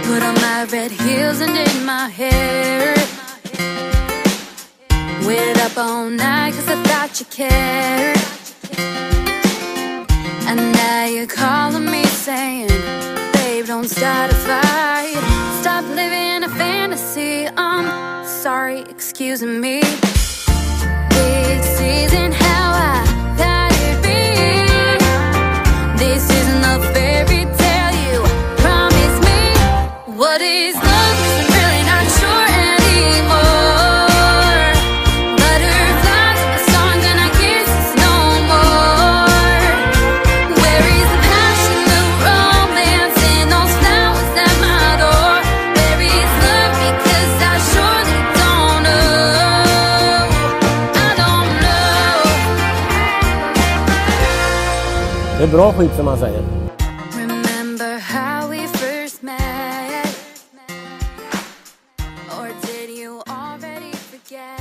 Put on my red heels and did my hair. Waited up all night cause I thought you cared. And now you're calling me saying, babe, don't start a fight. Stop living a fantasy. I'm sorry, excuse me. This isn't how I thought it'd be. This isn't the fairy tale you promised me. What is love? 'Cause I'm really not sure anymore. Butterflies in my songs and I kisses no more. Where is the passion, the romance, and those flowers at my door? Where is love? Because I surely don't know. I don't know. Det är bra skit som man säger. Remember how we first met? Or did you already forget?